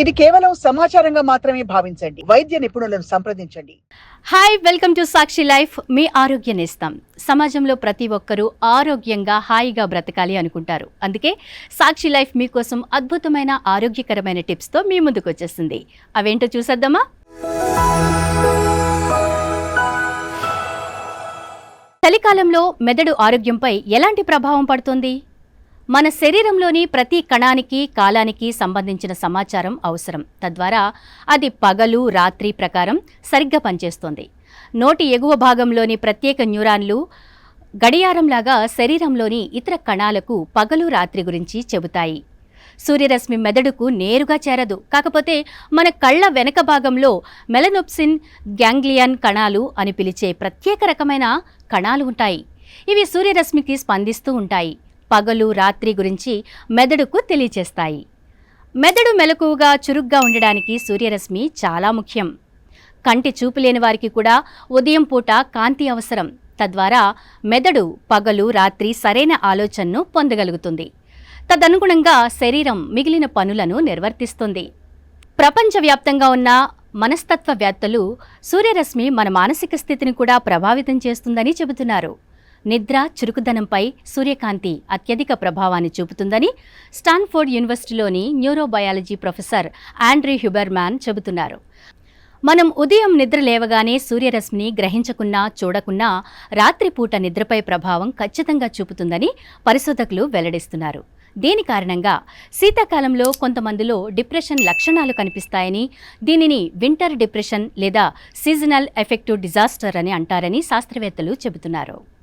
ఇది కేవలం సమాచారంగా మాత్రమే భావించండి. వైద్య నిపుణులను సంప్రదించండి. Hi, welcome to Sakshi life. మీ ఆరోగ్య నేస్తం. సమాజంలో ప్రతి ఒక్కరూ ఆరోగ్యంగా హాయిగా బ్రతకాలి అనుకుంటారు. అందుకే సాక్షి లైఫ్ మీకోసం అద్భుతమైన ఆరోగ్యకరమైన టిప్స్తో మీ ముందుకు వచ్చేస్తుంది. అవేంటో చూసేద్దామా? చలికాలంలో మెదడు ఆరోగ్యంపై ఎలాంటి ప్రభావం పడుతుంది? మన శరీరంలోని ప్రతి కణానికి కాలానికి సంబంధించిన సమాచారం అవసరం. తద్వారా అది పగలు రాత్రి ప్రకారం సరిగ్గా పనిచేస్తుంది. నోటి ఎగువ భాగంలోని ప్రత్యేక న్యూరాన్లు గడియారంలాగా శరీరంలోని ఇతర కణాలకు పగలు రాత్రి గురించి చెబుతాయి. సూర్యరశ్మి మెదడుకు నేరుగా చేరదు. కాకపోతే మన కళ్ళ వెనక భాగంలో మెలనోప్సిన్ గ్యాంగ్లియన్ కణాలు అని పిలిచే ప్రత్యేక రకమైన కణాలు ఉంటాయి. ఇవి సూర్యరశ్మికి స్పందిస్తూ ఉంటాయి. పగలు రాత్రి గురించి మెదడుకు తెలియచేస్తాయి. మెదడు మెలకువగా చురుగ్గా ఉండడానికి సూర్యరశ్మి చాలా ముఖ్యం. కంటి చూపు లేని వారికి కూడా ఉదయం పూట కాంతి అవసరం. తద్వారా మెదడు పగలు రాత్రి సరైన ఆలోచనను పొందగలుగుతుంది. తదనుగుణంగా శరీరం మిగిలిన పనులను నిర్వర్తిస్తుంది. ప్రపంచవ్యాప్తంగా ఉన్న మనస్తత్వవేత్తలు సూర్యరశ్మి మన మానసిక స్థితిని కూడా ప్రభావితం చేస్తుందని చెబుతున్నారు. నిద్ర చురుకుదనంపై సూర్యకాంతి అత్యధిక ప్రభావాన్ని చూపుతుందని స్టాన్ఫోర్డ్ యూనివర్సిటీలోని న్యూరోబయాలజీ ప్రొఫెసర్ ఆండ్రీ హ్యూబర్మాన్ చెబుతున్నారు. మనం ఉదయం నిద్ర లేవగానే సూర్యరశ్మిని గ్రహించకున్నా చూడకున్నా రాత్రిపూట నిద్రపై ప్రభావం ఖచ్చితంగా చూపుతుందని పరిశోధకులు వెల్లడిస్తున్నారు. దీని కారణంగా శీతాకాలంలో కొంతమందిలో డిప్రెషన్ లక్షణాలు కనిపిస్తాయని, దీనిని వింటర్ డిప్రెషన్ లేదా సీజనల్ ఎఫెక్టివ్ డిజాస్టర్ అని అంటారని శాస్త్రవేత్తలు చెబుతున్నారు.